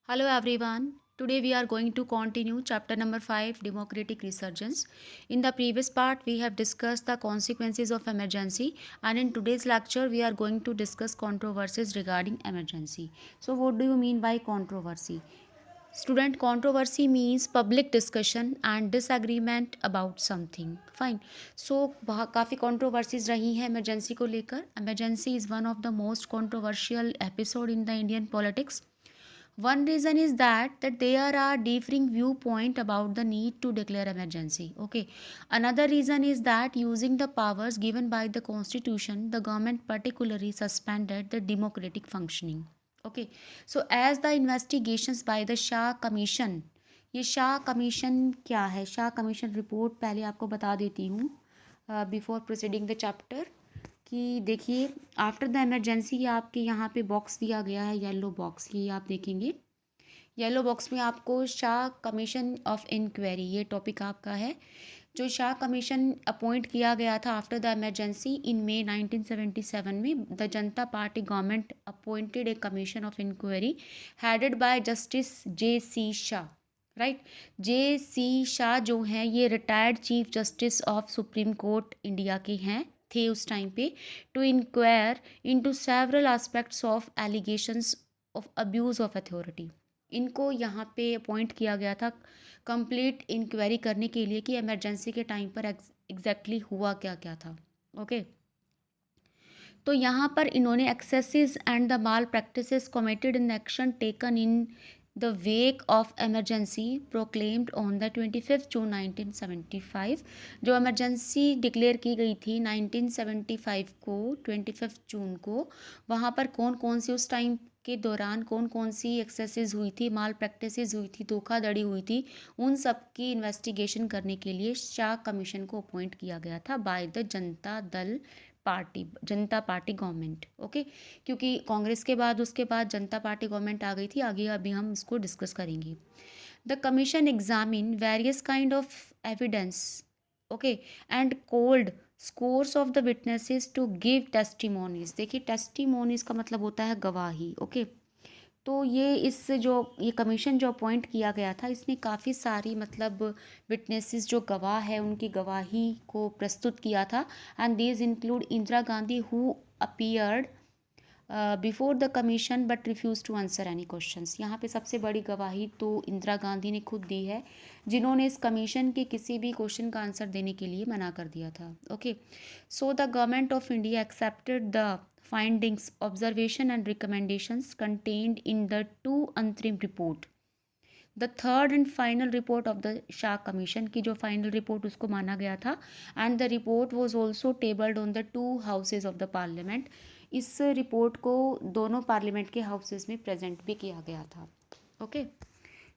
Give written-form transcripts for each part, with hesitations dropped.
Hello everyone. Today we are going to continue chapter number 5, Democratic Resurgence. In the previous part we have discussed the consequences of emergency, and in today's lecture we are going to discuss controversies regarding emergency. So what do you mean by controversy? Student, controversy means public discussion and disagreement about something. Fine. So काफ़ी controversies रही हैं emergency को लेकर. Emergency is one of the most controversial episode in the Indian politics. One reason is that there are differing viewpoint about the need to declare emergency. Okay. Another reason is that using the powers given by the constitution, the government particularly suspended the democratic functioning. Okay. So as the investigations by the Shah Commission, ये Shah commission क्या है? Shah commission report पहले आपको बता देती हूँ before proceeding the chapter कि देखिए आफ्टर द इमरजेंसी आपके यहाँ पे बॉक्स दिया गया है, येलो बॉक्स, ये आप देखेंगे। येलो बॉक्स में आपको शाह कमीशन ऑफ इंक्वायरी, ये टॉपिक आपका है। जो शाह कमीशन अपॉइंट किया गया था after the emergency in May 1977 में, the Janata party government appointed a commission of inquiry headed by justice J.C. Shah. Right. J.C. Shah जो हैं ये retired chief justice of supreme court India के हैं, थे उस टाइम पे, to inquire into several aspects of allegations of abuse of authority. इनको यहाँ पे अपॉइंट किया गया था कंप्लीट इंक्वायरी करने के लिए कि इमरजेंसी के टाइम पर एग्जैक्टली हुआ क्या क्या था। ओके। तो यहाँ पर इन्होंने axes and the mall practices committed in action taken in the wake of emergency proclaimed on the 25 जून 1975। जो एमरजेंसी डिक्लेयर की गई थी 1975 को, 25 जून को, वहाँ पर कौन कौन सी उस टाइम के दौरान कौन कौन सी एक्सेसेस हुई थी, माल प्रैक्टिसेस हुई थी, धोखाधड़ी हुई थी, उन सब की इन्वेस्टिगेशन करने के लिए शाह कमीशन को अपॉइंट किया गया था by the Janata party government. Okay. क्योंकि कांग्रेस के बाद उसके बाद जनता पार्टी गवर्नमेंट आ गई थी, आगे अभी हम इसको डिस्कस करेंगे। The commission examine various kind of evidence, okay, and called scores of the witnesses to give testimonies. देखिए टेस्टिमोनीज का मतलब होता है गवाही। ओके। तो ये कमीशन जो अपॉइंट किया गया था, इसने काफ़ी सारी मतलब विटनेसेस जो गवाह है उनकी गवाही को प्रस्तुत किया था। And these include Indira Gandhi who appeared before the commission but refuse to answer any questions. यहाँ पे सबसे बड़ी गवाही तो इंदिरा गांधी ने खुद दी है, जिन्होंने इस कमीशन के किसी भी क्वेश्चन का आंसर देने के लिए मना कर दिया था। Okay. So the government of India accepted the findings, observation and recommendations contained in the two antrim report, the third and final report of the Shah Commission की जो final report उसको माना गया था, and the report was also tabled on the two houses of the parliament। इस report को दोनों parliament के हाउसेस में प्रेजेंट भी किया गया था। ओके।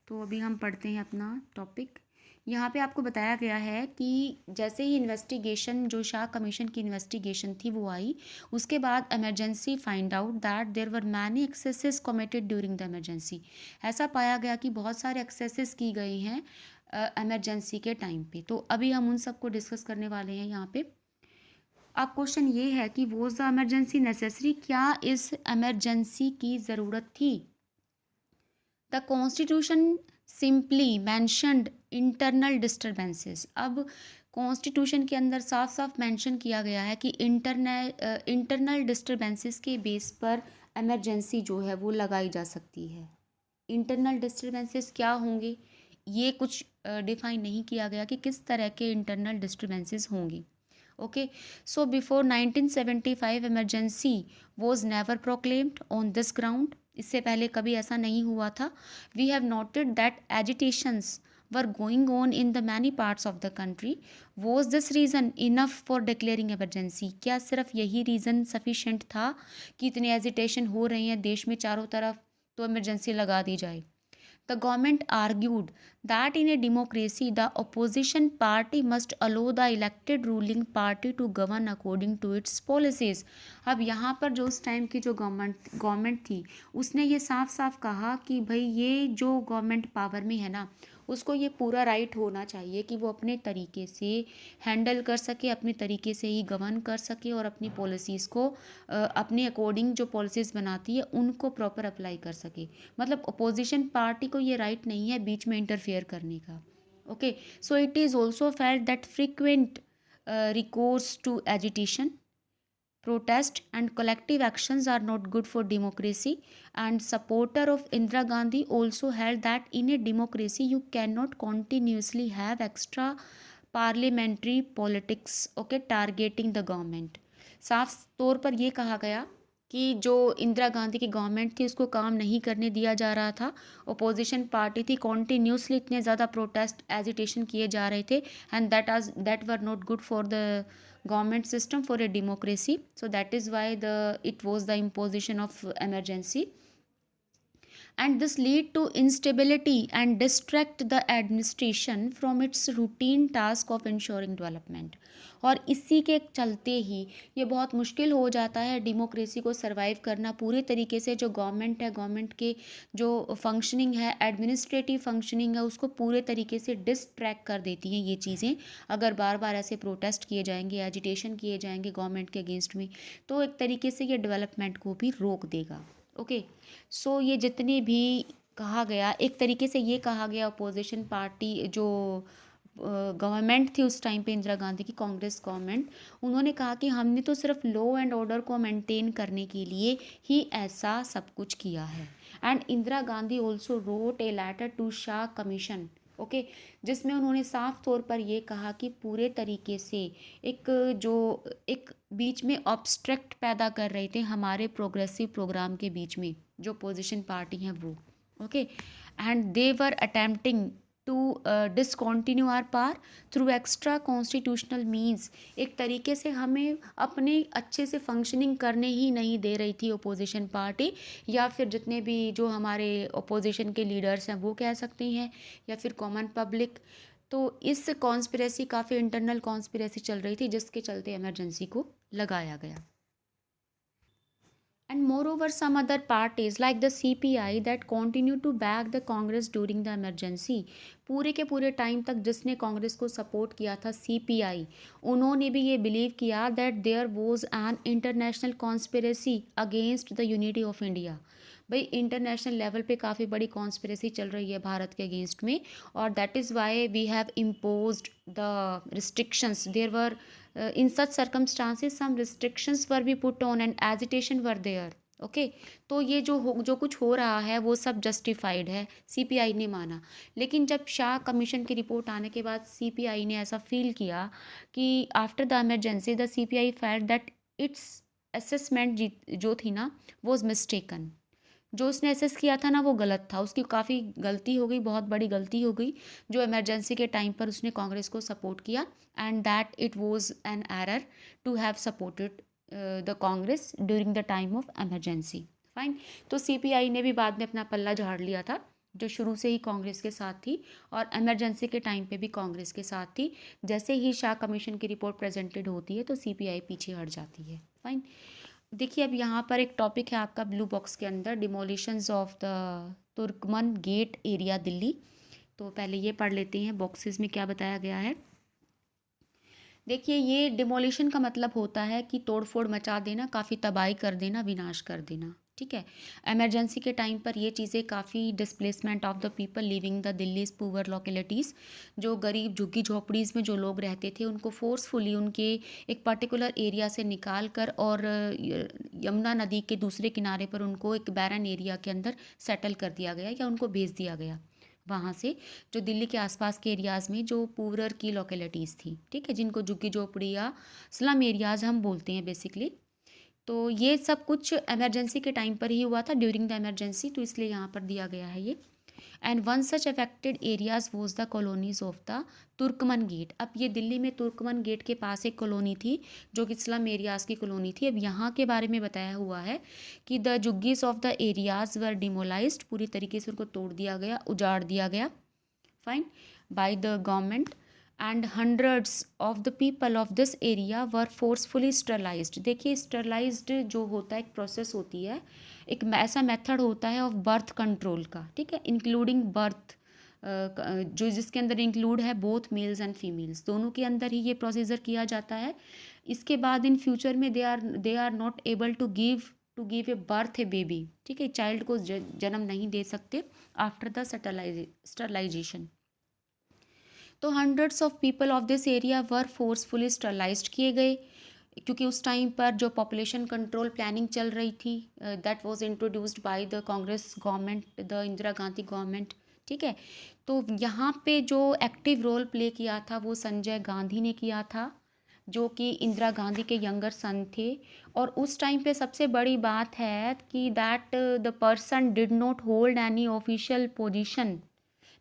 तो अभी हम पढ़ते हैं अपना टॉपिक। यहाँ पे आपको बताया गया है कि जैसे ही इन्वेस्टिगेशन, जो शाह कमीशन की इन्वेस्टिगेशन थी वो आई, उसके बाद emergency find out that there were many excesses committed during the emergency. ऐसा पाया गया कि बहुत सारे एक्सेसेस की गई हैं इमरजेंसी के टाइम पे। तो अभी हम उन सबको डिस्कस करने वाले हैं यहाँ पे। अब क्वेश्चन ये है कि वॉज द इमरजेंसी नेसेसरी, क्या इस इमरजेंसी की ज़रूरत थी? The constitution simply mentioned internal disturbances. अब कॉन्स्टिट्यूशन के अंदर साफ साफ मेंशन किया गया है कि इंटरनल डिस्टर्बेंसेस के बेस पर इमरजेंसी जो है वो लगाई जा सकती है। इंटरनल डिस्टर्बेंसेस क्या होंगे ये कुछ डिफाइन नहीं किया गया कि किस तरह के इंटरनल डिस्टर्बेंसेस होंगे। Okay. So before 1975 emergency was never proclaimed on this ground. इससे पहले कभी ऐसा नहीं हुआ था। We have noted that agitations were going on in the many parts of the country. Was this reason enough for declaring emergency? क्या सिर्फ यही रीज़न सफिशेंट था कि इतने एजिटेशन हो रही हैं देश में चारों तरफ तो इमरजेंसी लगा दी जाए? The government argued that in a democracy, the opposition party must allow the elected ruling party to govern according to its policies। अब यहाँ पर जो उस टाइम की जो गवर्नमेंट थी, उसने ये साफ साफ कहा कि भाई ये जो गवर्नमेंट पावर में है ना, उसको ये पूरा राइट होना चाहिए कि वो अपने तरीके से हैंडल कर सके, अपने तरीके से ही गवर्न कर सके और अपनी पॉलिसीज़ को अपने अकॉर्डिंग जो पॉलिसीज़ बनाती है उनको प्रॉपर अप्लाई कर सके। मतलब अपोजिशन पार्टी को ये राइट नहीं है बीच में इंटरफेयर करने का। Okay, so it is also felt that frequent recourse to agitation, protest and collective actions are not good for democracy. And supporter of Indira Gandhi also held that in a democracy you cannot continuously have extra parliamentary politics, okay, targeting the government. साफ तौर पर ये कहा गया कि जो इंदिरा गांधी की government थी उसको काम नहीं करने दिया जा रहा था। अपोजिशन पार्टी थी, कॉन्टीन्यूसली इतने ज़्यादा प्रोटेस्ट एजिटेशन किए जा रहे थे, and that were not good for the government system for a democracy. So that is why it was the imposition of emergency, and this lead to instability and distract the administration from its routine task of ensuring development. और इसी के चलते ही ये बहुत मुश्किल हो जाता है डेमोक्रेसी को सरवाइव करना पूरे तरीके से। जो गवर्नमेंट है, गवर्नमेंट के जो फंक्शनिंग है, एडमिनिस्ट्रेटिव फंक्शनिंग है, उसको पूरे तरीके से डिस्ट्रैक्ट कर देती हैं ये चीज़ें। अगर बार बार ऐसे प्रोटेस्ट किए जाएंगे, एजिटेशन किए जाएंगे गवर्नमेंट के अगेंस्ट में, तो एक तरीके से ये डेवलपमेंट को भी रोक देगा। ओके, सो ये जितने भी कहा गया, एक तरीके से ये कहा गया अपोजिशन पार्टी जो गवर्नमेंट थी उस टाइम पे इंदिरा गांधी की कांग्रेस गवर्नमेंट, उन्होंने कहा कि हमने तो सिर्फ लॉ एंड ऑर्डर को मेंटेन करने के लिए ही ऐसा सब कुछ किया है। And Indira Gandhi also wrote a letter to Shah commission, okay, जिसमें उन्होंने साफ तौर पर ये कहा कि पूरे तरीके से एक बीच में ऑब्स्ट्रक्ट पैदा कर रहे थे हमारे प्रोग्रेसिव प्रोग्राम के बीच में जो पोजीशन पार्टी हैं वो। Okay, and they were attempting to discontinue our par through extra constitutional means. एक तरीके से हमें अपने अच्छे से फंक्शनिंग करने ही नहीं दे रही थी ओपोजिशन पार्टी, या फिर जितने भी जो हमारे ओपोजिशन के लीडर्स हैं वो कह सकते हैं, या फिर कॉमन पब्लिक। तो इस कॉन्स्पिरेसी, काफ़ी इंटरनल कॉन्स्पिरेसी चल रही थी जिसके चलते इमरजेंसी को लगाया गया। And moreover, some other parties like the CPI that continue to back the Congress during the emergency, पूरे के पूरे टाइम तक जिसने कांग्रेस को सपोर्ट किया था CPI, उन्होंने भी ये बिलीव किया that there was an international conspiracy against the unity of India. भाई इंटरनेशनल लेवल पे काफ़ी बड़ी कॉन्स्पिरेसी चल रही है भारत के अगेंस्ट में, और that is why we have imposed the restrictions. There were in such circumstances some restrictions were be put on and agitation were there. Okay, तो ये जो कुछ हो रहा है वो सब जस्टिफाइड है, सीपीआई ने माना। लेकिन जब शाह कमीशन की रिपोर्ट आने के बाद सीपीआई ने ऐसा फील किया कि after the emergency the CPI felt that it's assessment जो थी ना वॉज मिस्टेकन। जो उसने असेस किया था ना वो गलत था, उसकी काफ़ी गलती हो गई, बहुत बड़ी गलती हो गई जो इमरजेंसी के टाइम पर उसने कांग्रेस को सपोर्ट किया, and that it was an error to have supported the Congress during the time of emergency. Fine, तो सीपीआई ने भी बाद में अपना पल्ला झाड़ लिया था, जो शुरू से ही कांग्रेस के साथ थी और इमरजेंसी के टाइम पे भी कांग्रेस के साथ थी। जैसे ही शाह कमीशन की रिपोर्ट प्रेजेंटेड होती है तो सीपीआई पीछे हट जाती है। फाइन, देखिए अब यहाँ पर एक टॉपिक है आपका ब्लू बॉक्स के अंदर, demolitions of the Turkman gate area Delhi. तो पहले ये पढ़ लेते हैं बॉक्सेस में क्या बताया गया है। देखिए, ये डिमोलिशन का मतलब होता है कि तोड़फोड़ मचा देना, काफ़ी तबाही कर देना, विनाश कर देना। ठीक है, इमरजेंसी के टाइम पर ये चीज़ें काफ़ी displacement of the people living the Delhi's poor localities, जो गरीब झुग्गी झोपड़ीज़ में जो लोग रहते थे उनको फोर्सफुली उनके एक पर्टिकुलर एरिया से निकाल कर और यमुना नदी के दूसरे किनारे पर उनको एक बैरन एरिया के अंदर सेटल कर दिया गया या उनको भेज दिया गया वहाँ से, जो दिल्ली के आसपास के एरियाज़ में जो पुअर की लोकेलिटीज़ थी। ठीक है, जिनको झुग्गी झोपड़ी या स्लम एरियाज़ हम बोलते हैं बेसिकली। तो ये सब कुछ इमरजेंसी के टाइम पर ही हुआ था, ड्यूरिंग द इमरजेंसी, तो इसलिए यहाँ पर दिया गया है ये। And one such affected areas was the colonies of the Turkman gate. अब ये दिल्ली में तुर्कमन गेट के पास एक कॉलोनी थी जो कि स्लम एरियाज़ की कॉलोनी थी। अब यहाँ के बारे में बताया हुआ है कि the jhuggis of the areas were demolished, पूरी तरीके से उनको तोड़ दिया गया, उजाड़ दिया गया, fine, by the government, and hundreds of the people of this area were forcefully sterilised. देखिए, स्टरलाइज्ड जो होता है एक प्रोसेस होती है, एक ऐसा मेथड होता है ऑफ बर्थ कंट्रोल का, ठीक है, इंक्लूडिंग बर्थ जो जिसके अंदर इंक्लूड है बोथ मेल्स एंड फीमेल्स, दोनों के अंदर ही ये प्रोसीजर किया जाता है। इसके बाद इन फ्यूचर में they are not able to give a birth a baby, ठीक है, चाइल्ड को जन्म नहीं दे सकते आफ्टर द स्टरलाइजेशन। तो hundreds of people of this area were forcefully sterilized किए गए, क्योंकि उस टाइम पर जो पॉपुलेशन कंट्रोल प्लानिंग चल रही थी that was introduced by the Congress government, the Indira Gandhi government, ठीक है। तो यहाँ पे जो एक्टिव रोल प्ले किया था वो संजय गांधी ने किया था, जो कि इंदिरा गांधी के यंगर सन थे। और उस टाइम पे सबसे बड़ी बात है कि that the person did not hold any official position,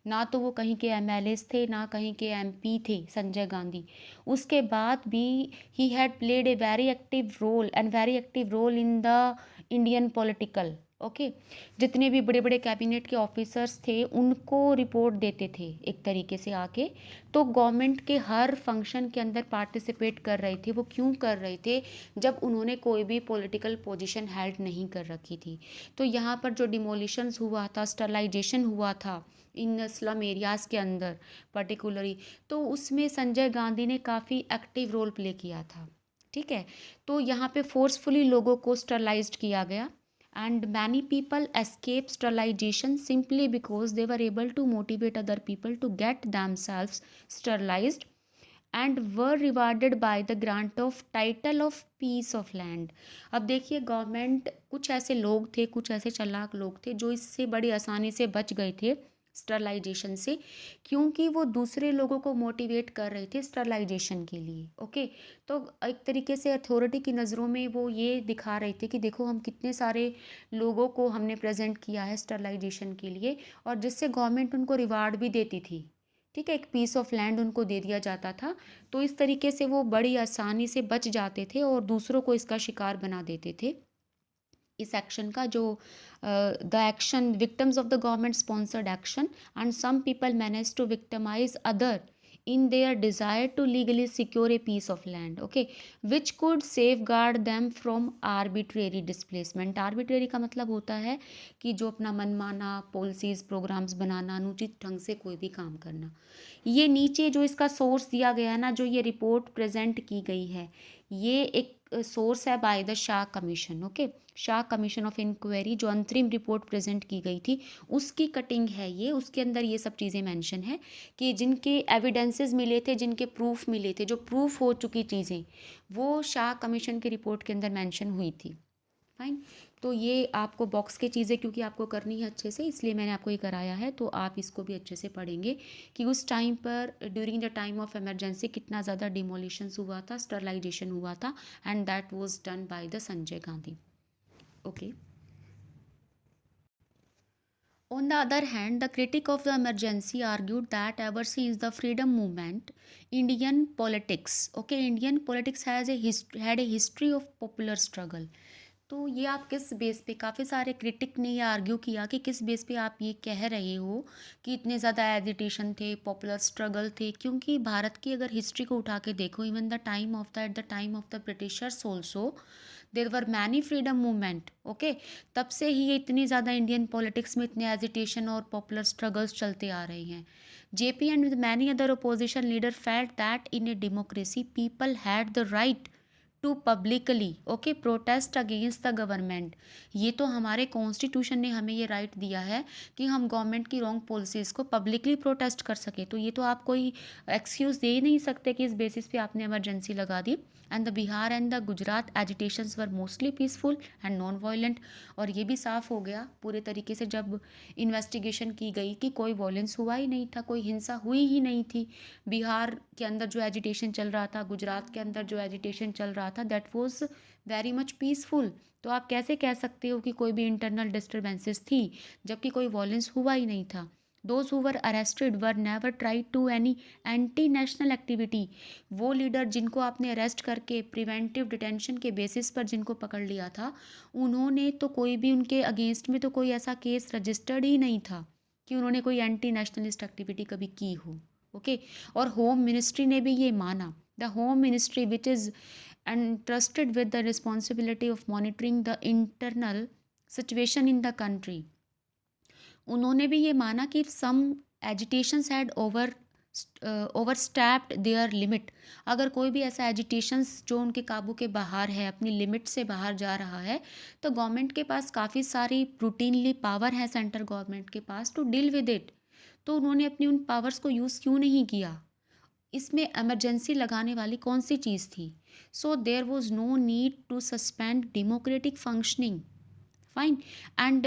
ना तो वो कहीं के एमएलएस थे ना कहीं के एमपी थे संजय गांधी। उसके बाद भी he had played a very active role in the Indian political, okay. जितने भी बड़े बड़े कैबिनेट के ऑफिसर्स थे उनको रिपोर्ट देते थे एक तरीके से आके, तो गवर्नमेंट के हर फंक्शन के अंदर पार्टिसिपेट कर रहे थे। वो क्यों कर रहे थे? जब उन्होंने कोई भी पॉलिटिकल पोजीशन हेल्ड नहीं कर रखी थी। तो यहाँ पर जो डिमोलिशंस हुआ था, स्टरलाइजेशन हुआ था इन स्लम एरियाज़ के अंदर पर्टिकुलरली, तो उसमें संजय गांधी ने काफ़ी एक्टिव रोल प्ले किया था, ठीक है। तो यहाँ पे फोर्सफुली लोगों को स्टरलाइज्ड किया गया, and many people escape sterilization simply because they were able to motivate other people to get themselves sterilized and were rewarded by the grant of title of piece of land। अब देखिए government, कुछ ऐसे लोग थे, कुछ ऐसे चालाक लोग थे जो इससे बड़ी आसानी से बच गए थे स्टरलाइजेशन से, क्योंकि वो दूसरे लोगों को मोटिवेट कर रहे थे स्टरलाइजेशन के लिए, ओके। तो एक तरीके से अथॉरिटी की नज़रों में वो ये दिखा रहे थे कि देखो हम कितने सारे लोगों को हमने प्रेजेंट किया है स्टरलाइजेशन के लिए, और जिससे गवर्नमेंट उनको रिवार्ड भी देती थी, ठीक है, एक पीस ऑफ लैंड उनको दे दिया जाता था। तो इस तरीके से वो बड़ी आसानी से बच जाते थे और दूसरों को इसका शिकार बना देते थे इस एक्शन का, जो the action victims of the government sponsored action, and some people manage to victimize other in their desire to legally secure a piece of land, okay, which could safeguard them from arbitrary displacement। arbitrary का मतलब होता है कि जो अपना मनमाना policies programmes बनाना, अनुचित ढंग से कोई भी काम करना। ये नीचे जो इसका सोर्स दिया गया है ना, जो ये रिपोर्ट प्रेजेंट की गई है, ये एक सोर्स है by the Shah commission, okay. Shah commission of inquiry जो अंतरिम रिपोर्ट प्रेजेंट की गई थी उसकी कटिंग है ये। उसके अंदर ये सब चीज़ें मेंशन है कि जिनके एविडेंसेस मिले थे, जिनके प्रूफ मिले थे, जो प्रूफ हो चुकी चीज़ें, वो शाह कमीशन की रिपोर्ट के अंदर मेंशन हुई थी। फाइन। तो ये आपको बॉक्स की चीज़ें क्योंकि आपको करनी है अच्छे से, इसलिए मैंने आपको ये कराया है, तो आप इसको भी अच्छे से पढ़ेंगे कि उस टाइम पर during the time of emergency कितना ज़्यादा डिमोलिशंस हुआ था, स्टरलाइजेशन हुआ था, and that was done by the Sanjay Gandhi, okay. On the other hand, the critic of the emergency argued that ever since the freedom movement, Indian politics, okay, Indian politics has had a history of popular struggle। तो ये आप किस base पे, काफ़ी सारे critic ने ये argue किया कि किस बेस पे आप ये कह रहे हो कि इतने ज़्यादा एजिटेशन थे, पॉपुलर स्ट्रगल थे, क्योंकि भारत की अगर हिस्ट्री को उठा के देखो, even the time of the eight the time of the Britishers also there were many freedom movement, okay. तब से ही ये इतनी ज़्यादा इंडियन पॉलिटिक्स में इतने एजिटेशन और पॉपुलर स्ट्रगल्स चलते आ रहे हैं। JP and with many other opposition leader felt that in a democracy people had the right to publicly, okay, protest against the government. ये तो हमारे कॉन्स्टिट्यूशन ने हमें ये राइट दिया है कि हम गवर्नमेंट की रॉन्ग पॉलिसीज़ को पब्लिकली प्रोटेस्ट कर सके। तो ये तो आप कोई एक्सक्यूज़ दे ही नहीं सकते कि इस बेसिस पे आपने इमरजेंसी लगा दी। And the Bihar and the Gujarat agitations were mostly peaceful and non violent. और ये भी साफ़ हो गया पूरे तरीके से जब इन्वेस्टिगेशन की गई कि कोई वायलेंस हुआ ही नहीं था, कोई हिंसा हुई ही नहीं थी। बिहार के अंदर जो एजिटेशन चल रहा था, गुजरात के अंदर जो एजिटेशन चल रहा था, that was very much peaceful. तो आप कैसे कह सकते हो कि कोई भी इंटरनल डिस्टर्बेंसेस थी जबकि कोई वायलेंस हुआ ही नहीं था। Those who were arrested were never tried to any anti national activity. वो लीडर जिनको आपने अरेस्ट करके प्रिवेंटिव डिटेंशन के बेसिस पर जिनको पकड़ लिया था, उन्होंने तो कोई भी, उनके अगेंस्ट में तो कोई ऐसा केस रजिस्टर्ड ही नहीं था कि उन्होंने कोई एंटी नेशनलिस्ट एक्टिविटी कभी की हो, ओके। और होम मिनिस्ट्री ने भी ये माना, the home ministry which is entrusted with the responsibility of monitoring the internal situation in the country, उन्होंने भी ये माना कि सम एजिटेशंस हैड ओवरस्टैप्ड देयर लिमिट, अगर कोई भी ऐसा एजिटेशंस जो उनके काबू के बाहर है, अपनी लिमिट से बाहर जा रहा है, तो गवर्नमेंट के पास काफ़ी सारी रूटीनली पावर है सेंट्रल गवर्नमेंट के पास टू डील विद इट। तो उन्होंने अपनी उन पावर्स को यूज़ क्यों नहीं किया? इसमें इमरजेंसी लगाने वाली कौन सी चीज़ थी? So there was no need to suspend democratic functioning, fine, and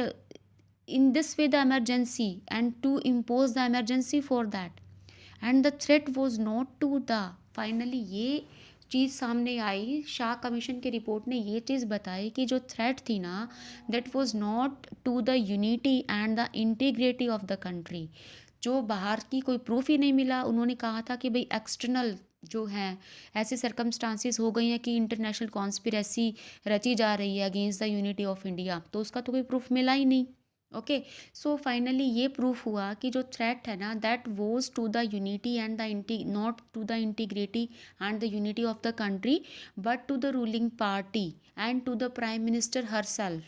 in this way the emergency and to impose the emergency for that, and the threat was not to the, finally ये चीज़ सामने आई, शाह कमीशन की report ने ये चीज़ बताई कि जो थ्रेट थी ना, that was not to the unity and the integrity of the country. जो बाहर की कोई प्रूफ ही नहीं मिला, उन्होंने कहा था कि भाई एक्सटर्नल जो हैं ऐसे सर्कमस्टांसिस हो गई हैं कि इंटरनेशनल कॉन्स्पिरेसी रची जा रही है against the unity of India, तो उसका तो कोई प्रूफ मिला ही नहीं। ओके, सो फाइनली ये प्रूफ हुआ कि जो थ्रेट है ना, that was to the unity and the not to the integrity and the unity of the country, but to the ruling party and to the prime minister herself.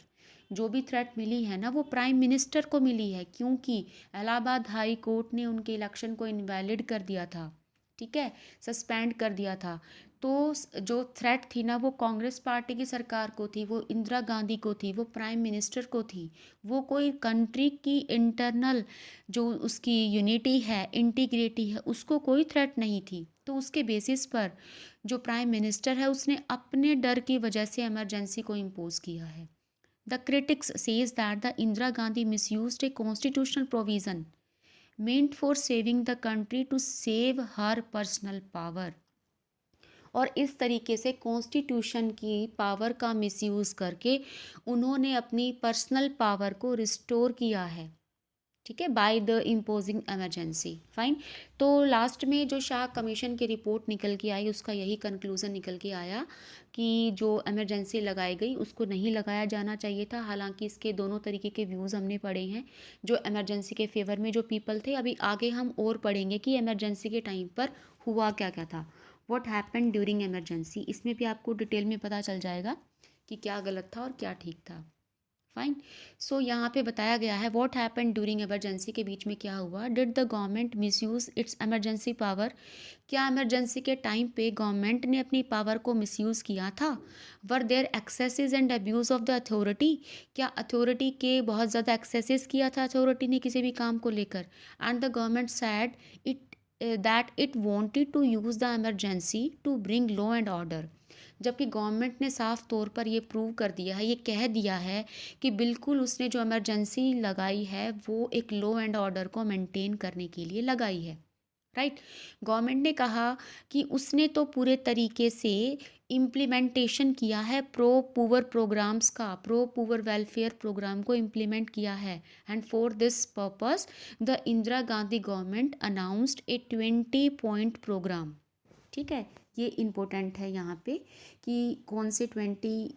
जो भी threat मिली है ना, वो prime minister को मिली है, क्योंकि Allahabad high court ने उनके इलेक्शन को इनवैलिड कर दिया था, ठीक है, सस्पेंड कर दिया था। तो जो थ्रेट थी ना, वो कांग्रेस पार्टी की सरकार को थी, वो इंदिरा गांधी को थी, वो प्राइम मिनिस्टर को थी। वो कोई कंट्री की इंटरनल जो उसकी यूनिटी है, इंटीग्रिटी है, उसको कोई थ्रेट नहीं थी। तो उसके बेसिस पर जो प्राइम मिनिस्टर है, उसने अपने डर की वजह से इमरजेंसी को इम्पोज किया है। The critics says that the Indira Gandhi misused a constitutional provision meant for saving the country to save her personal power, और इस तरीके से कॉन्स्टिट्यूशन की पावर का मिसयूज़ करके उन्होंने अपनी पर्सनल पावर को रिस्टोर किया है, ठीक है, by the imposing emergency, fine. तो लास्ट में जो शाह कमीशन की रिपोर्ट निकल के आई, उसका यही कंक्लूज़न निकल के आया कि जो एमरजेंसी लगाई गई उसको नहीं लगाया जाना चाहिए था। हालांकि इसके दोनों तरीके के व्यूज़ हमने पढ़े हैं, जो एमरजेंसी के फेवर में जो पीपल थे। अभी आगे हम और पढ़ेंगे कि एमरजेंसी के टाइम पर हुआ क्या क्या था, व्हाट हैपन ड्यूरिंग एमरजेंसी। इसमें भी आपको डिटेल में पता चल जाएगा कि क्या गलत था और क्या ठीक था, फाइन। सो यहाँ पे बताया गया है व्हाट हैपन ड्यूरिंग इमरजेंसी के बीच में क्या हुआ। Did the government misuse its emergency power, क्या इमरजेंसी के टाइम पे गवर्नमेंट ने अपनी पावर को मिसयूज़ किया था। Were there excesses and abuse of the authority, क्या अथॉरिटी के बहुत ज़्यादा एक्सेसेस किया था अथॉरिटी ने किसी भी काम को लेकर। And the government said it that it wanted to use the emergency to bring law and order, जबकि गवर्नमेंट ने साफ तौर पर ये प्रूव कर दिया है, ये कह दिया है कि बिल्कुल उसने जो इमरजेंसी लगाई है वो एक लॉ एंड ऑर्डर को मेंटेन करने के लिए लगाई है, राइट। गवर्नमेंट ने कहा कि उसने तो पूरे तरीके से इम्प्लीमेंटेशन किया है प्रो पुअर प्रोग्राम्स का, प्रो पुअर वेलफेयर प्रोग्राम को इम्प्लीमेंट किया है। And for this purpose the Indira Gandhi government announced a 20 point programme, ठीक है। ये इम्पोर्टेंट है यहाँ पे कि कौन से 20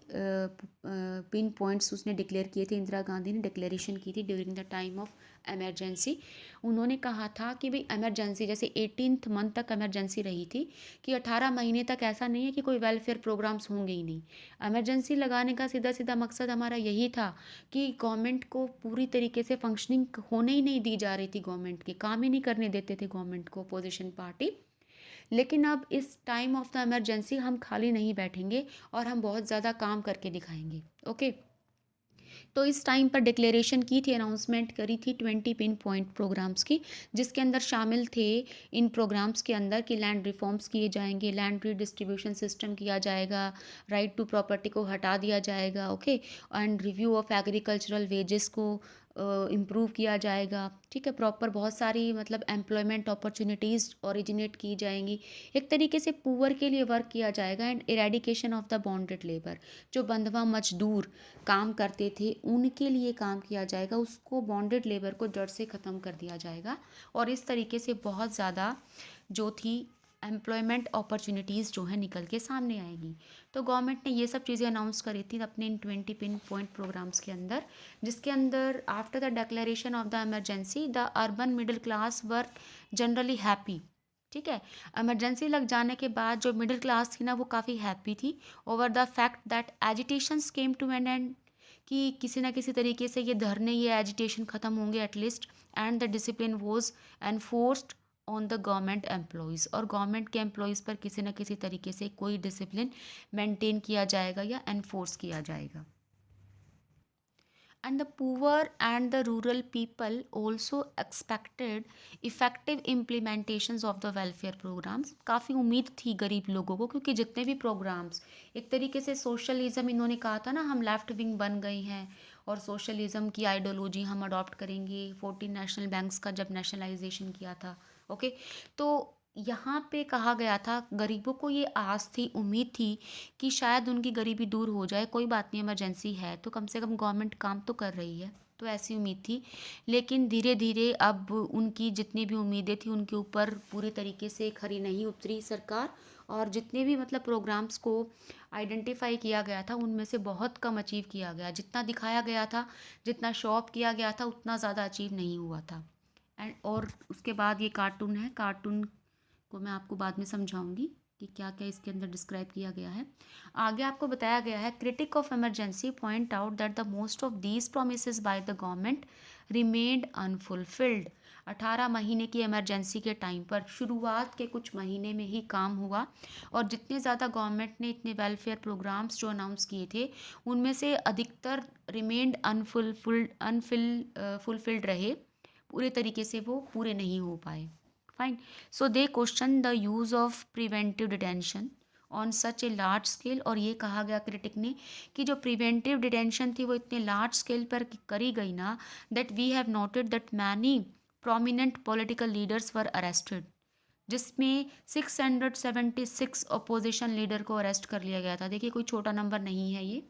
पिन पॉइंट्स उसने डिक्लेयर किए थे, इंदिरा गांधी ने डिक्लेरेशन की थी during the time of emergency. उन्होंने कहा था कि भाई एमरजेंसी जैसे 18th मंथ तक एमरजेंसी रही थी, कि 18 महीने तक ऐसा नहीं है कि कोई वेलफेयर प्रोग्राम्स होंगे ही नहीं। एमरजेंसी लगाने का सीधा सीधा मकसद हमारा यही था कि गवर्नमेंट को पूरी तरीके से फंक्शनिंग होने ही नहीं दी जा रही थी, गवर्नमेंट के काम ही नहीं करने देते थे गवर्नमेंट को अपोजिशन पार्टी। लेकिन अब इस टाइम ऑफ द इमरजेंसी हम खाली नहीं बैठेंगे और हम बहुत ज़्यादा काम करके दिखाएंगे, ओके। तो इस टाइम पर डिक्लेरेशन की थी, अनाउंसमेंट करी थी 20 पिन पॉइंट प्रोग्राम्स की, जिसके अंदर शामिल थे इन प्रोग्राम्स के अंदर कि लैंड रिफॉर्म्स किए जाएंगे, लैंड रीडिस्ट्रीब्यूशन सिस्टम किया जाएगा, राइट टू प्रॉपर्टी को हटा दिया जाएगा, okay, and review of agricultural wages को इम्प्रूव किया जाएगा, ठीक है। प्रॉपर बहुत सारी मतलब एम्प्लॉयमेंट अपॉर्चुनिटीज़ ओरिजिनेट की जाएंगी, एक तरीके से पुअर के लिए वर्क किया जाएगा। And eradication of the bonded labour, जो बंधवा मजदूर काम करते थे उनके लिए काम किया जाएगा, उसको बॉन्डेड लेबर को जड़ से ख़त्म कर दिया जाएगा। और इस तरीके से बहुत ज़्यादा जो थी एम्प्लॉयमेंट अपॉर्चुनिटीज़ जो है निकल के सामने आएगी। तो गवर्नमेंट ने ये सब चीज़ें अनाउंस करी थी अपने इन 20 पिन पॉइंट प्रोग्राम्स के अंदर, जिसके अंदर after the declaration of the emergency the urban middle class were generally happy, ठीक है। इमरजेंसी लग जाने के बाद जो मिडिल क्लास थी ना, वो काफ़ी हैप्पी थी over the fact that agitations came to an end, कि किसी ना किसी तरीके से ये धरने, ये एजिटेशन ख़त्म होंगे at least, and the discipline was enforced on the government employees, और गवर्नमेंट के एम्प्लॉयज़ पर किसी न किसी तरीके से कोई डिसिप्लिन मेंटेन किया जाएगा या एनफोर्स किया जाएगा. And the poor and the rural people also expected effective implementations of the welfare programs. काफ़ी उम्मीद थी गरीब लोगों को, क्योंकि जितने भी प्रोग्राम्स, एक तरीके से सोशलिज्म, इन्होंने कहा था ना हम लेफ्ट विंग बन गए हैं और सोशलिज्म की आइडियोलॉजी हम अडॉप्ट करेंगे 14 नेशनल बैंक्स का जब नेशनलाइजेशन किया था. ओके, तो यहाँ पे कहा गया था, गरीबों को ये आस थी, उम्मीद थी कि शायद उनकी गरीबी दूर हो जाए. कोई बात नहीं, इमरजेंसी है तो कम से कम गवर्नमेंट काम तो कर रही है, तो ऐसी उम्मीद थी. लेकिन धीरे धीरे अब उनकी जितनी भी उम्मीदें थी उनके ऊपर पूरे तरीके से खरी नहीं उतरी सरकार, और जितने भी मतलब प्रोग्राम्स को आइडेंटिफाई किया गया था उनमें से बहुत कम अचीव किया गया. जितना दिखाया गया था, जितना शो ऑफ किया गया था, उतना ज़्यादा अचीव नहीं हुआ था. एंड और उसके बाद ये कार्टून है, कार्टून को मैं आपको बाद में समझाऊंगी कि क्या क्या इसके अंदर डिस्क्राइब किया गया है. आगे आपको बताया गया है, critic of emergency point out that the most of these promises by the government remained unfulfilled. 18 महीने की इमरजेंसी के टाइम पर शुरुआत के कुछ महीने में ही काम हुआ, और जितने ज़्यादा गवर्नमेंट ने इतने वेलफेयर प्रोग्राम्स जो अनाउंस किए थे उनमें से अधिकतर रिमेन्ड फुलफिल्ड रहे, पूरे तरीके से वो पूरे नहीं हो पाए. Fine. So they question the use of preventive detention on such a large scale. और ये कहा गया क्रिटिक ने कि जो प्रिवेंटिव डिटेंशन थी वो इतने लार्ज स्केल पर करी गई ना, that we have noted that many prominent political leaders were arrested, जिसमें 676 अपोजिशन लीडर को अरेस्ट कर लिया गया था. देखिए कोई छोटा नंबर नहीं है ये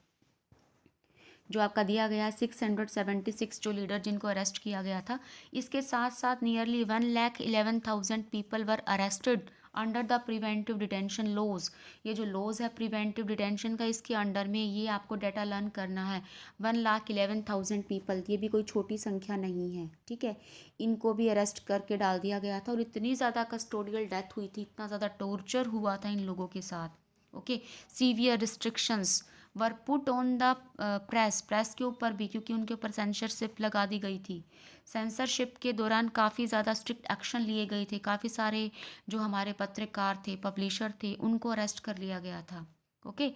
जो आपका दिया गया है, 676 जो लीडर जिनको अरेस्ट किया गया था. इसके साथ साथ nearly 1,11,000 people were arrested under the preventive detention laws. ये जो लॉज है प्रिवेंटिव डिटेंशन का, इसके अंडर में ये आपको डाटा लर्न करना है. 1,11,000 पीपल, ये भी कोई छोटी संख्या नहीं है, ठीक है. इनको भी अरेस्ट करके डाल दिया गया था, और इतनी ज़्यादा कस्टोडियल डेथ हुई थी, इतना ज़्यादा टॉर्चर हुआ था इन लोगों के साथ. Okay, severe restrictions were put on the press के ऊपर भी, क्योंकि उनके ऊपर सेंसरशिप लगा दी गई थी. सेंसरशिप के दौरान काफ़ी ज़्यादा स्ट्रिक्ट एक्शन लिए गए थे. काफ़ी सारे जो हमारे पत्रकार थे, पब्लिशर थे, उनको अरेस्ट कर लिया गया था. ओके,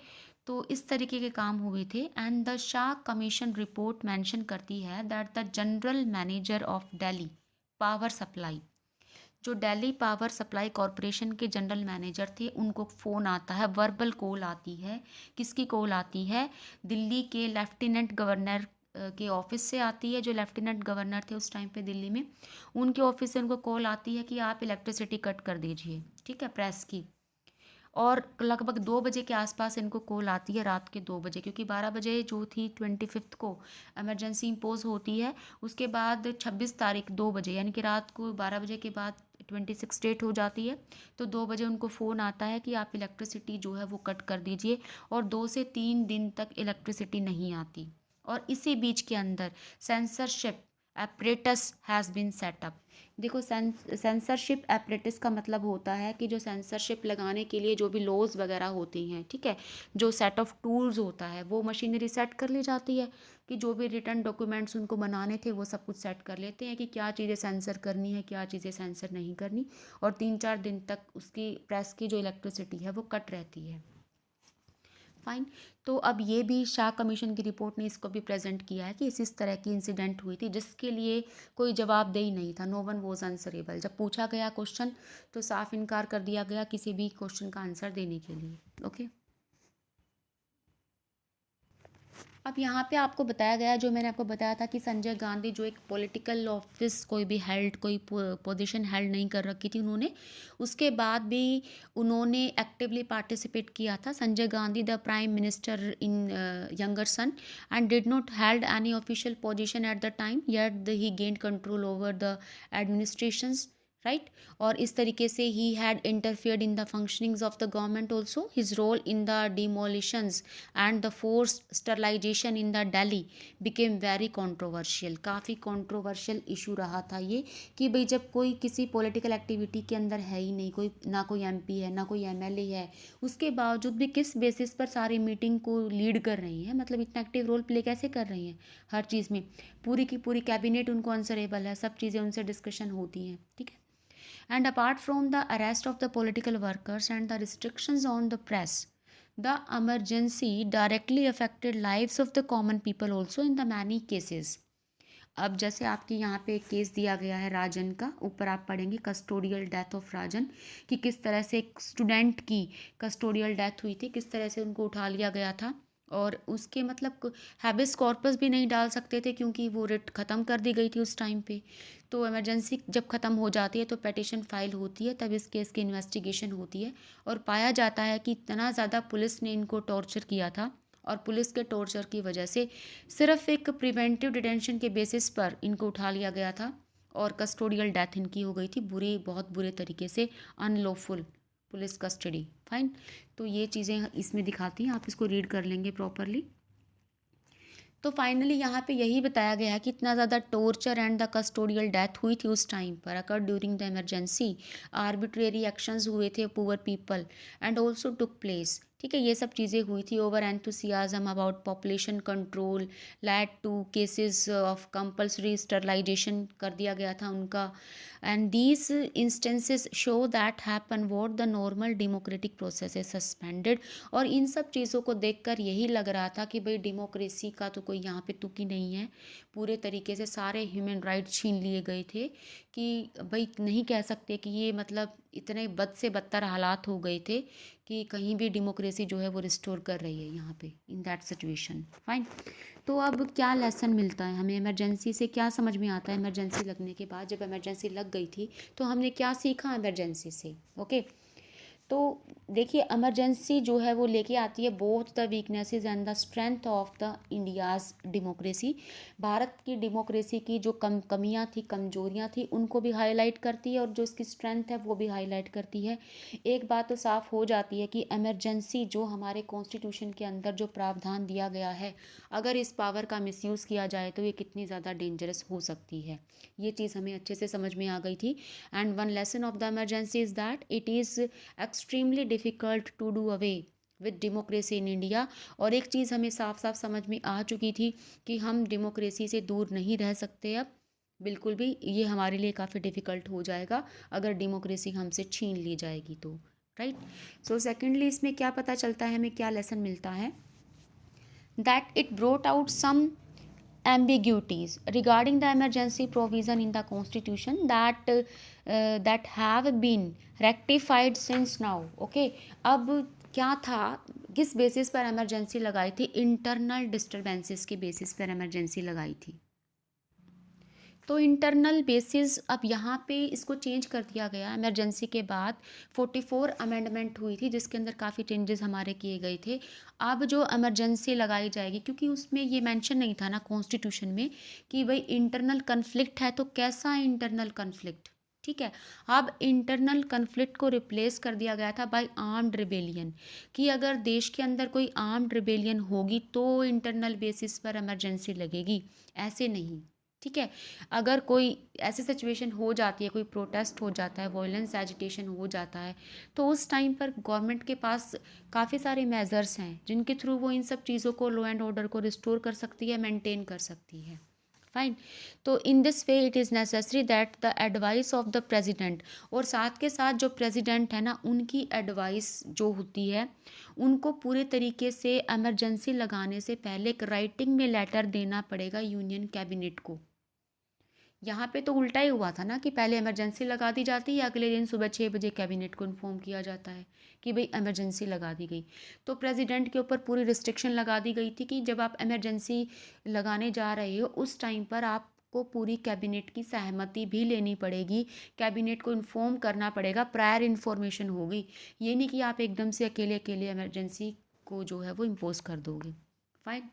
तो इस तरीके के काम हुए थे. And the Shah commission report mention करती है that the general manager of Delhi power supply, जो दिल्ली पावर सप्लाई कॉरपोरेशन के जनरल मैनेजर थे, उनको फ़ोन आता है, वर्बल कॉल आती है. किसकी कॉल आती है? दिल्ली के लेफ्टिनेंट गवर्नर के ऑफिस से आती है. जो लेफ्टिनेंट गवर्नर थे उस टाइम पे दिल्ली में, उनके ऑफिस से उनको कॉल आती है कि आप इलेक्ट्रिसिटी कट कर दीजिए, ठीक है, प्रेस की. और लगभग 2 बजे के आसपास इनको कॉल आती है, रात के 2 बजे, क्योंकि 12 बजे जो थी 25 को इमरजेंसी इम्पोज होती है. उसके बाद 26 तारीख 2 बजे, यानी कि रात को 12 बजे के बाद 26 डेट हो जाती है. तो 2 बजे उनको फ़ोन आता है कि आप इलेक्ट्रिसिटी जो है वो कट कर दीजिए, और 2 से 3 दिन तक इलेक्ट्रिसिटी नहीं आती. और इसी बीच के अंदर censorship apparatus has been set up. देखो सेंसरशिप एपरेटस का मतलब होता है कि जो सेंसरशिप लगाने के लिए जो भी लॉज वगैरह होती हैं, ठीक है, जो सेट ऑफ टूल्स होता है वो मशीनरी सेट कर ली जाती है, कि जो भी रिटर्न डॉक्यूमेंट्स उनको बनाने थे वो सब कुछ सेट कर लेते हैं कि क्या चीज़ें सेंसर करनी है, क्या चीज़ें सेंसर नहीं करनी. और 3-4 दिन तक उसकी प्रेस की जो इलेक्ट्रिसिटी है वो कट रहती है. फाइन. तो अब ये भी शाह कमीशन की रिपोर्ट ने इसको भी प्रेजेंट किया है कि इस तरह की इंसिडेंट हुई थी जिसके लिए कोई जवाबदेही नहीं था. No one was answerable. जब पूछा गया क्वेश्चन तो साफ इनकार कर दिया गया किसी भी क्वेश्चन का आंसर देने के लिए. ओके, अब यहाँ पे आपको बताया गया, जो मैंने आपको बताया था कि संजय गांधी जो एक पॉलिटिकल ऑफिस कोई भी हेल्ड, कोई पोजीशन हेल्ड नहीं कर रखी थी उन्होंने, उसके बाद भी उन्होंने एक्टिवली पार्टिसिपेट किया था. Sanjay Gandhi the prime minister in younger son and did not held any official position at the time, yet he gained control over the administrations right. और इस तरीके से ही had interfered in the functionings of the government also. His role in the demolitions and the force sterilization in the Delhi became very controversial. काफ़ी controversial issue रहा था ये, कि भाई जब कोई किसी पॉलिटिकल एक्टिविटी के अंदर है ही नहीं, कोई ना कोई एमपी है ना कोई एमएलए है, उसके बावजूद भी किस बेसिस पर सारी मीटिंग को लीड कर रही हैं, मतलब इतना एक्टिव रोल प्ले कैसे कर रही हैं हर चीज़ में। पूरी की पूरी कैबिनेट उनको आंसरेबल है, सब चीज़ें उनसे डिस्कशन होती हैं, ठीक है। And apart from the arrest of the political workers and the restrictions on the press, the emergency directly affected lives of the common people also in the many cases. अब जैसे आपके यहाँ पे एक केस दिया गया है राजन का, ऊपर आप पढ़ेंगे कस्टोडियल डेथ ऑफ राजन, कि किस तरह से एक स्टूडेंट की कस्टोडियल डेथ हुई थी, किस तरह से उनको उठा लिया गया था, और उसके मतलब हैबिस कॉर्पस भी नहीं डाल सकते थे क्योंकि वो रिट ख़त्म कर दी गई थी उस टाइम पे। तो इमरजेंसी जब ख़त्म हो जाती है तो पेटिशन फाइल होती है, तब इस केस की इन्वेस्टिगेशन होती है, और पाया जाता है कि इतना ज़्यादा पुलिस ने इनको टॉर्चर किया था, और पुलिस के टॉर्चर की वजह से सिर्फ एक प्रिवेंटिव डिटेंशन के बेसिस पर इनको उठा लिया गया था, और कस्टोडियल डेथ इनकी हो गई थी बुरी, बहुत बुरे तरीके से, अनलॉफुल पुलिस कस्टडी। फाइन। तो ये चीज़ें इसमें दिखाती हैं, आप इसको रीड कर लेंगे प्रॉपरली। तो फाइनली यहाँ पे यही बताया गया है कि इतना ज़्यादा torture and the custodial death हुई थी उस टाइम पर, occur during the emergency, arbitrary actions हुए थे poor people and also took place, ठीक है, ये सब चीज़ें हुई थी। Over enthusiasm about population control led to cases of compulsory sterilization कर दिया गया था उनका, and these instances show that happen what the normal democratic process is suspended. और इन सब चीज़ों को देखकर यही लग रहा था कि भाई डेमोक्रेसी का तो कोई यहाँ पे तुकी नहीं है, पूरे तरीके से सारे ह्यूमन राइट्स छीन लिए गए थे, कि भाई नहीं कह सकते कि ये मतलब इतने बद से बदतर हालात हो गए थे कि कहीं भी डेमोक्रेसी जो है वो रिस्टोर कर रही है यहाँ पे इन दैट सिचुएशन। फाइन। तो अब क्या लेसन मिलता है हमें इमरजेंसी से, क्या समझ में आता है इमरजेंसी लगने के बाद, जब इमरजेंसी लग गई थी तो हमने क्या सीखा इमरजेंसी से। ओके। तो देखिए इमरजेंसी जो है वो लेके आती है both the weaknesses and the strength of the India's democracy. Bharat की डेमोक्रेसी की जो कमियां थी, कमजोरियां थी, उनको भी हाईलाइट करती है, और जो इसकी स्ट्रेंथ है वो भी हाईलाइट करती है। एक बात तो साफ हो जाती है कि इमरजेंसी जो हमारे कॉन्स्टिट्यूशन के अंदर जो प्रावधान दिया गया है, अगर इस पावर का मिसयूज़ किया जाए तो ये कितनी ज़्यादा डेंजरस हो सकती है, ये चीज़ हमें अच्छे से समझ में आ गई थी। And one lesson of the emergency is that it is extremely difficult to do away with democracy in India. और एक चीज़ हमें साफ साफ समझ में आ चुकी थी कि हम डेमोक्रेसी से दूर नहीं रह सकते अब, बिल्कुल भी, ये हमारे लिए काफ़ी डिफ़िकल्ट हो जाएगा अगर डेमोक्रेसी हमसे छीन ली जाएगी तो। राइट। सो सेकेंडली इसमें क्या पता चलता है, हमें क्या लेसन मिलता है, that it brought out some ambiguities regarding the emergency provision in the constitution that have been rectified since now. Okay, अब क्या था, किस बेसिस पर इमरजेंसी लगाई थी, इंटरनल डिस्टरबेंसेस के बेसिस पर इमरजेंसी लगाई थी। तो इंटरनल बेसिस अब यहाँ पे इसको चेंज कर दिया गया इमरजेंसी के बाद। 44 अमेंडमेंट हुई थी जिसके अंदर काफ़ी चेंजेस हमारे किए गए थे। अब जो इमरजेंसी लगाई जाएगी, क्योंकि उसमें ये मेंशन नहीं था ना कॉन्स्टिट्यूशन में कि भाई इंटरनल कन्फ्लिक्ट है, तो कैसा इंटरनल कन्फ्लिक्ट, ठीक है। अब इंटरनल कन्फ्लिक्ट को रिप्लेस कर दिया गया था बाय आर्म्ड रिबेलियन, कि अगर देश के अंदर कोई आर्म्ड रिबेलियन होगी तो इंटरनल बेसिस पर इमरजेंसी लगेगी, ऐसे नहीं, ठीक है। अगर कोई ऐसी सिचुएशन हो जाती है, कोई प्रोटेस्ट हो जाता है, वॉयलेंस एजिटेशन हो जाता है, तो उस टाइम पर गवर्नमेंट के पास काफ़ी सारे मेजर्स हैं जिनके थ्रू वो इन सब चीज़ों को, लॉ एंड ऑर्डर को रिस्टोर कर सकती है, मेंटेन कर सकती है। फाइन। तो in this way it is necessary that the advice of the president, और साथ के साथ जो प्रेजिडेंट है ना, उनकी एडवाइस जो होती है, उनको पूरे तरीके से इमरजेंसी लगाने से पहले एक राइटिंग में लेटर देना पड़ेगा यूनियन कैबिनेट को। यहाँ पे तो उल्टा ही हुआ था ना, कि पहले इमरजेंसी लगा दी जाती है, अगले दिन सुबह 6 बजे कैबिनेट को इन्फॉर्म किया जाता है कि भाई इमरजेंसी लगा दी गई। तो प्रेसिडेंट के ऊपर पूरी रिस्ट्रिक्शन लगा दी गई थी कि जब आप इमरजेंसी लगाने जा रहे हो उस टाइम पर आपको पूरी कैबिनेट की सहमति भी लेनी पड़ेगी, कैबिनेट को इन्फॉर्म करना पड़ेगा, प्रायर इन्फॉर्मेशन होगी। ये नहीं कि आप एकदम से अकेले अकेले इमरजेंसी को जो है वो इम्पोज कर दोगे। फाइन।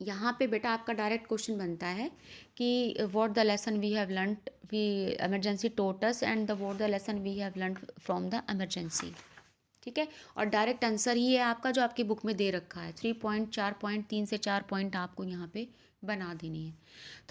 यहाँ पे बेटा आपका डायरेक्ट क्वेश्चन बनता है कि what the lesson we have learned we emergency taught us and the what the lesson we have learned from the emergency. ठीक है, और डायरेक्ट आंसर ही है आपका जो आपकी बुक में दे रखा है। 3 पॉइंट, 4 पॉइंट, 3 से 4 पॉइंट आपको यहाँ पे बना देनी है।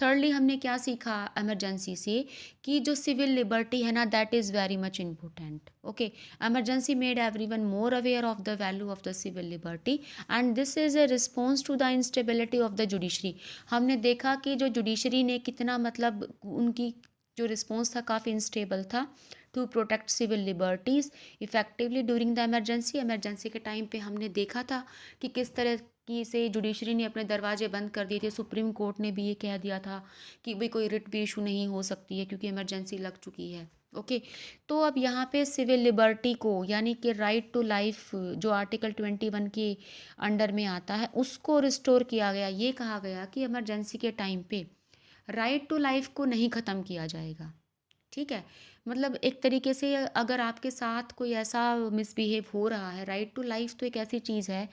थर्डली हमने क्या सीखा इमरजेंसी से कि जो सिविल लिबर्टी है ना, that is very much important. Okay, emergency made everyone more aware of the value of the civil liberty and this is a response to the instability of the judiciary. हमने देखा कि जो judiciary ने कितना मतलब उनकी जो रिस्पॉन्स था काफ़ी इंस्टेबल था to protect civil liberties effectively during the emergency के टाइम पे हमने देखा था कि किस तरह की से जुडिशरी ने अपने दरवाजे बंद कर दिए थे। सुप्रीम कोर्ट ने भी ये कह दिया था कि भाई कोई रिट भी इशू नहीं हो सकती है क्योंकि इमरजेंसी लग चुकी है। ओके, तो अब यहाँ पे सिविल लिबर्टी को यानी कि राइट टू लाइफ जो आर्टिकल 21 के अंडर में आता है उसको रिस्टोर किया गया। ये कहा गया कि इमरजेंसी के टाइम पे राइट टू लाइफ को नहीं ख़त्म किया जाएगा। ठीक है, मतलब एक तरीके से अगर आपके साथ कोई ऐसा मिसबिहेव हो रहा है, राइट टू लाइफ तो एक ऐसी चीज़ है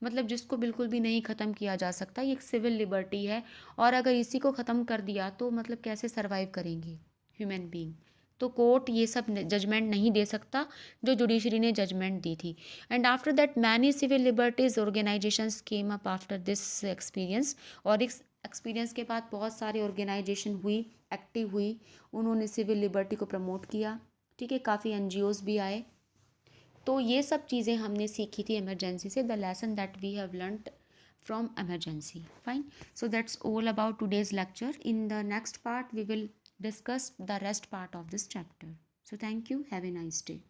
मतलब जिसको बिल्कुल भी नहीं ख़त्म किया जा सकता। ये एक सिविल लिबर्टी है और अगर इसी को ख़त्म कर दिया तो मतलब कैसे सरवाइव करेंगे ह्यूमन बीइंग। तो कोर्ट ये सब जजमेंट नहीं दे सकता जो जुडिशरी ने जजमेंट दी थी। And after that many civil liberties organisations came up after this experience. और इस एक्सपीरियंस के बाद बहुत सारे ऑर्गेनाइजेशन हुई, एक्टिव हुई, उन्होंने सिविल लिबर्टी को प्रमोट किया। ठीक है, काफ़ी एनजीओज भी आए। तो ये सब चीज़ें हमने सीखी थी इमरजेंसी से, the lesson that we have learned from emergency. Fine, so that's all about today's lecture. In the next part we will discuss the rest part of this chapter. So thank you, have a nice day.